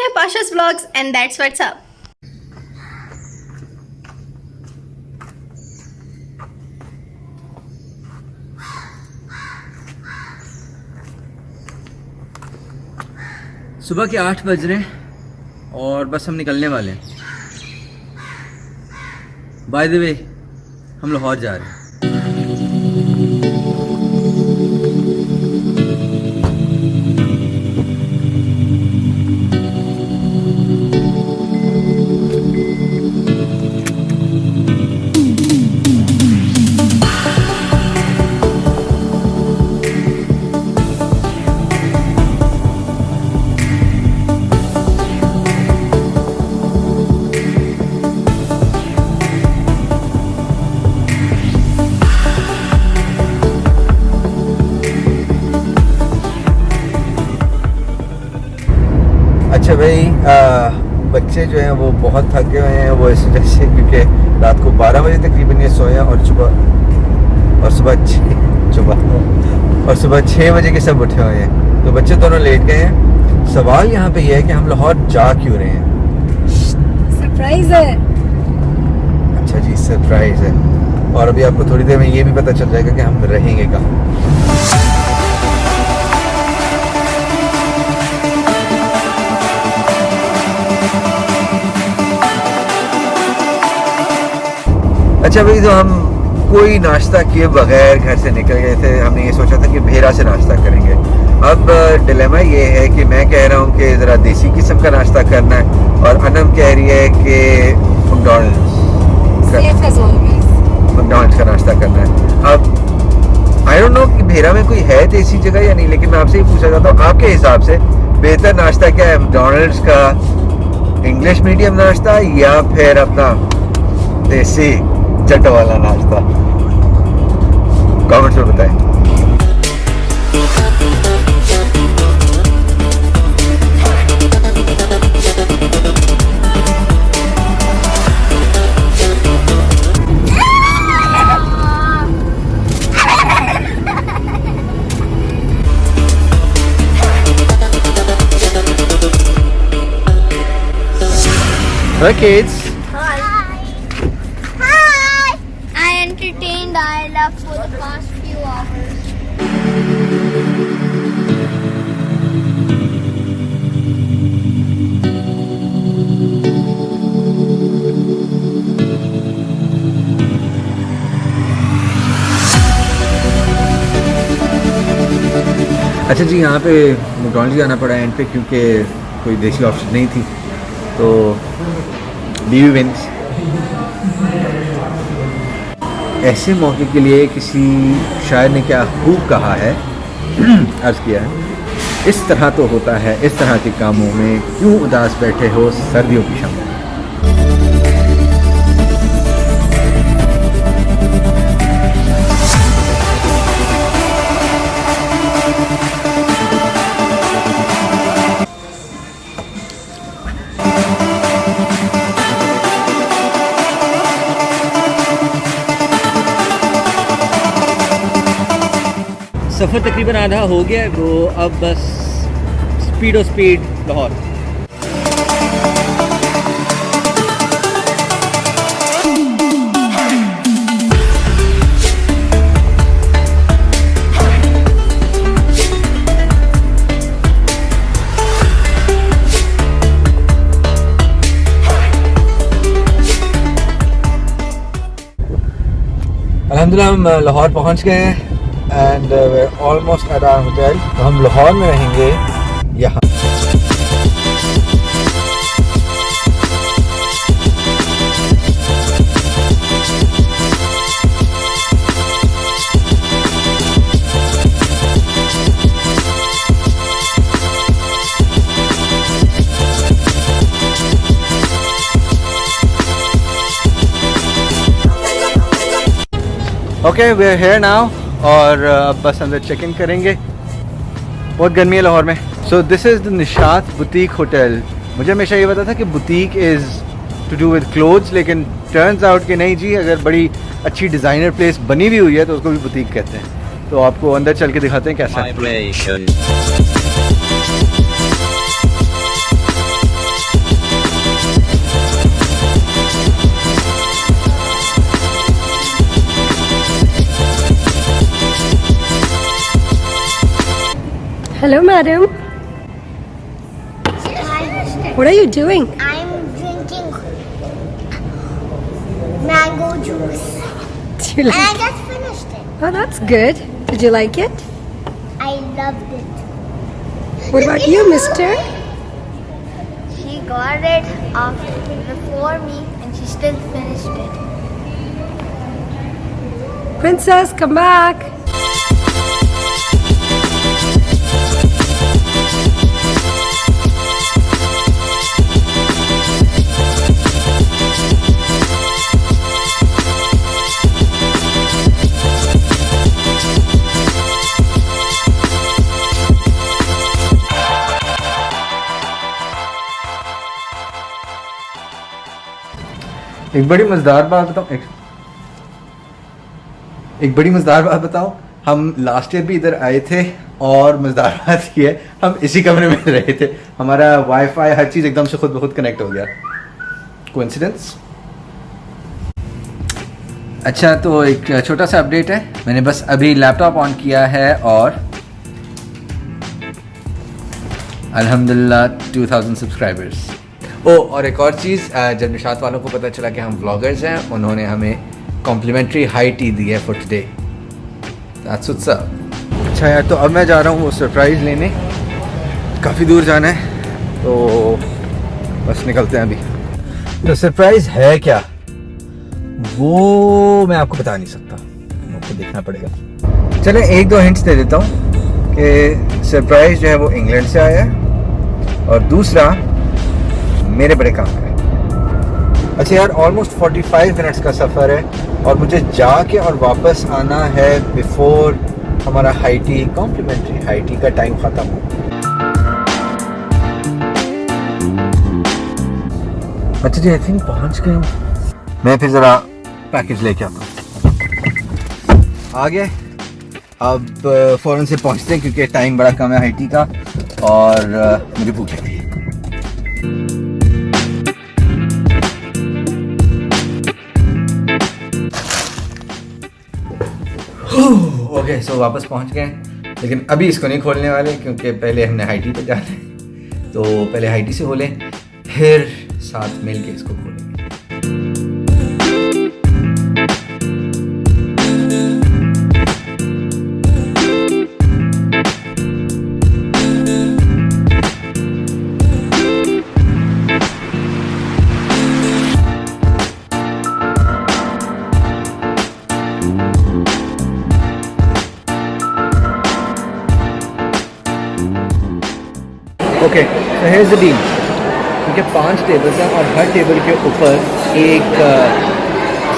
रहे हैं पाशास vlogs and that's what's up. सुबह के 8 बज रहे हैं और बस हम निकलने वाले हैं। बाय द वे हम लाहौर जा रहे हैं। अच्छा भाई, बच्चे जो हैं वो बहुत थक गए हैं। वो इस वजह से क्योंकि रात को 12 बजे तकरीबन ये सोए और सुबह 6 बजे के सब उठे हुए हैं। तो बच्चे दोनों लेट गए हैं। सवाल यहाँ पे ये है कि हम लाहौर जा क्यों रहे हैं? सरप्राइज है। अच्छा जी, सरप्राइज है। और अभी आपको थोड़ी देर में ये भी पता चल जाएगा कि हम रहेंगे कहाँ। अच्छा भाई, तो हम कोई नाश्ता किए बगैर घर से निकल गए थे। हमने ये सोचा था कि भेरा से नाश्ता करेंगे। अब डिलेमा ये है कि मैं कह रहा हूँ कि ज़रा देसी किस्म का नाश्ता करना है और अनम कह रही है कि मैकडॉनल्ड्स का नाश्ता करना है। अब आई डोंट नो कि भेरा में कोई है देसी जगह या नहीं, लेकिन मैं आपसे ही पूछना चाहता हूँ, आपके हिसाब से बेहतर नाश्ता क्या है? मैकडॉनल्ड्स का इंग्लिश मीडियम नाश्ता या फिर अपना देसी चट वाला नाश्ता? कमेंट्स में बताएं। Hi kids. Entertained Ayla for the past few hours. अच्छा जी, यहाँ पे मैकडॉनल्ड्स जाना पड़ा एंड पे क्योंकि कोई देसी ऑप्शन नहीं थी, तो बीवी विंस। ऐसे मौके के लिए किसी शायर ने क्या खूब कहा है, अर्ज़ किया है, इस तरह तो होता है इस तरह के कामों में क्यों उदास बैठे हो सर्दियों की शाम में। सफ़र तकरीबन आधा हो गया है, तो अब बस स्पीड लाहौर। अल्हम्दुलिल्लाह हम लाहौर पहुंच गए हैं and we're almost at our hotel। तो हम लाहौर में रहेंगे यहाँ। Okay, we are here now और अब बस अंदर चेक इन करेंगे। बहुत गर्मी है लाहौर में। So this is the Nishat boutique hotel. मुझे हमेशा ये पता था कि boutique is to do with clothes, लेकिन टर्न्स आउट कि नहीं जी, अगर बड़ी अच्छी डिज़ाइनर प्लेस बनी हुई हुई है तो उसको भी बुटीक कहते हैं। तो आपको अंदर चल के दिखाते हैं कैसा है। Hello, madam. Hi. What are you doing? I'm drinking mango juice. Do you And I like? just finished it. Oh, that's good. Did you like it? I loved it. What about you, mister? She got it before me and she still finished it. Princess, come back. एक बड़ी मज़ेदार बात बताओ एक बड़ी मज़ेदार बात बताओ, हम लास्ट ईयर भी इधर आए थे और मज़ेदार बात ये है हम इसी कमरे में रहे थे, हमारा वाईफाई हर चीज़ एकदम से खुद ब खुद कनेक्ट हो गया। कोइंसिडेंस? अच्छा, तो एक छोटा सा अपडेट है, मैंने बस अभी लैपटॉप ऑन किया है और अल्हम्दुलिल्लाह 2000 सब्सक्राइबर्स। ओ, और एक और चीज़, जब निशात वालों को पता चला कि हम व्लॉगर्स हैं, उन्होंने हमें कॉम्प्लीमेंट्री हाई टी दी है for today. That's what's up. अच्छा यार, तो अब मैं जा रहा हूँ वो सरप्राइज़ लेने, काफ़ी दूर जाना है, तो बस निकलते हैं अभी। तो सरप्राइज़ है क्या वो मैं आपको बता नहीं सकता, आपको देखना पड़ेगा। चलें एक दो हिंट्स दे देता हूँ कि सरप्राइज़ जो है वो इंग्लैंड से आया है और दूसरा मेरे बड़े काम का है। अच्छा यार, ऑलमोस्ट 45 मिनट्स का सफ़र है और मुझे जाके और वापस आना है बिफोर हमारा high tea, complimentary high tea का टाइम ख़त्म हो। अच्छा जी, आई थिंक पहुंच गए हूँ। मैं फिर ज़रा पैकेज लेके आता हूँ। आ गए, अब फ़ौरन से पहुंचते हैं क्योंकि टाइम बड़ा कम है हाई टी का और मुझे भूख लगी है। ओके, सो वापस पहुंच गए, लेकिन अभी इसको नहीं खोलने वाले क्योंकि पहले हमने हाई टी पे जाना है, तो पहले हाई टी से खोलें फिर साथ मिल के इसको खोलेंगे। Okay, so here's the deal, क्योंकि 5 टेबल्स हैं और हर टेबल के ऊपर एक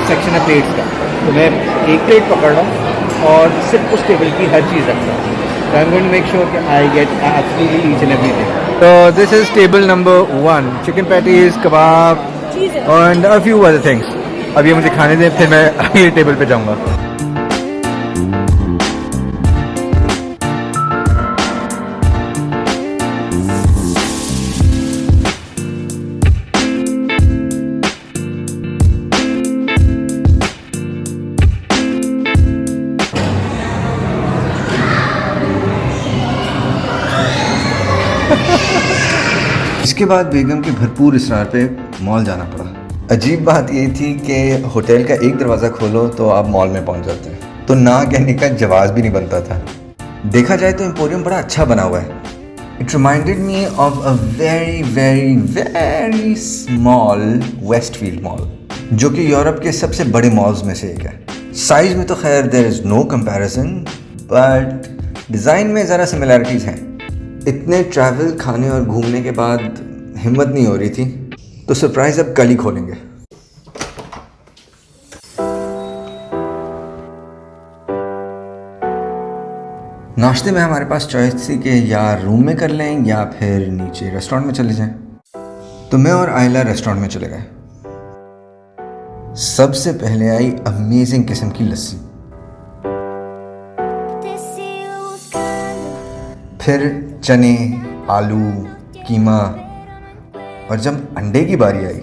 सेक्शन है प्लेट्स का, तो मैं एक प्लेट पकड़ रहा हूँ और सिर्फ उस टेबल की हर चीज़ रख रहा हूँ। So I'm going to make sure that I get absolutely each and everything. So this is table number 1, chicken patties, kebab and a few other things. अब ये मुझे खाने दें, फिर मैं अगले टेबल पे जाऊँगा। इसके बाद बेगम के भरपूर इसरार पे मॉल जाना पड़ा। अजीब बात ये थी कि होटल का एक दरवाज़ा खोलो तो आप मॉल में पहुंच जाते हैं, तो ना कहने का जवाब भी नहीं बनता था। देखा जाए तो एम्पोरियम बड़ा अच्छा बना हुआ है। It reminded me of a very very very small Westfield mall, जो कि यूरोप के सबसे बड़े मॉल्स में से एक है। साइज़ में तो खैर there is no comparison, but design में ज़रा सिमिलैरिटीज़ हैं। इतने ट्रैवल, खाने और घूमने के बाद हिम्मत नहीं हो रही थी, तो सरप्राइज़ अब कल ही खोलेंगे। नाश्ते में हमारे पास चॉइस थी कि या रूम में कर लें या फिर नीचे रेस्टोरेंट में चले जाएं, तो मैं और आयला रेस्टोरेंट में चले गए। सबसे पहले आई अमेजिंग किस्म की लस्सी, फिर चने, आलू, कीमा, और जब अंडे की बारी आई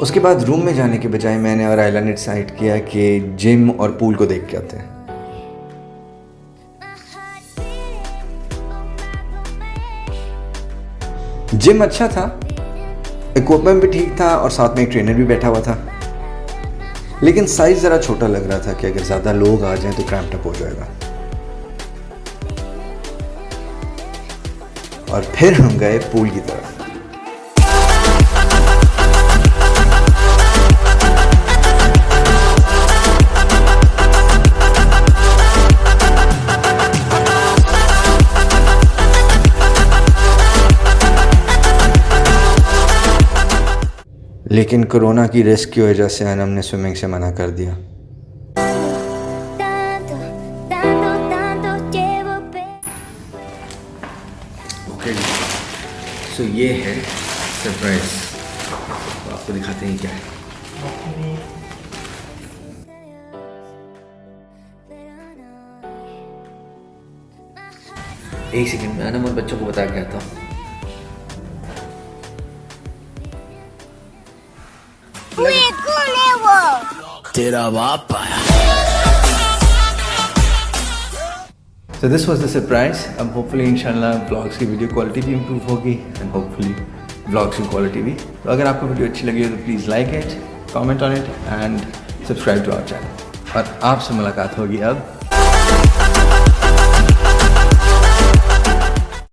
उसके बाद रूम में जाने के बजाय मैंने और आयला ने डिसाइड किया कि जिम और पूल को देख के आते हैं। जिम अच्छा था, इक्विपमेंट भी ठीक था और साथ में एक ट्रेनर भी बैठा हुआ था, लेकिन साइज ज़रा छोटा लग रहा था कि अगर ज़्यादा लोग आ जाएं तो क्रैम्प्ड अप हो जाएगा। और फिर हम गए पूल की तरफ। लेकिन कोरोना की रिस्क की वजह से अनम ने स्विमिंग से मना कर दिया। ओके, सो ये है सरप्राइज, तो आपको दिखाते हैं क्या है। एक सेकंड में अनम और बच्चों को बता के आता हूँ। तेरा बाप आया। So this was the surprise. अब hopefully इंशाल्लाह vlogs की वीडियो क्वालिटी भी improve होगी and hopefully vlogs की क्वालिटी भी। तो अगर आपको वीडियो अच्छी लगी हो तो please like it, comment on it and subscribe to our channel। और आपसे मुलाकात होगी अब